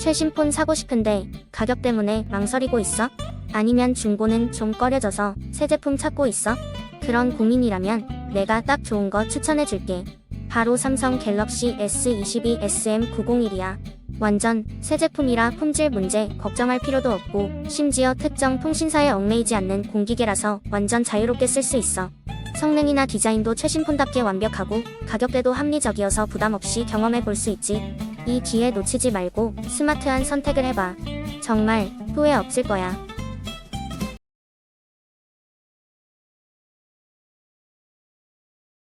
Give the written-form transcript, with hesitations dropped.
최신 폰 사고 싶은데 가격 때문에 망설이고 있어? 아니면 중고는 좀 꺼려져서 새 제품 찾고 있어? 그런 고민이라면 내가 딱 좋은 거 추천해 줄게. 바로 삼성 갤럭시 S22 SM901이야. 완전 새 제품이라 품질 문제 걱정할 필요도 없고 심지어 특정 통신사에 얽매이지 않는 공기계라서 완전 자유롭게 쓸 수 있어. 성능이나 디자인도 최신폰답게 완벽하고 가격대도 합리적이어서 부담 없이 경험해 볼 수 있지. 이 기회 놓치지 말고 스마트한 선택을 해봐. 정말 후회 없을 거야.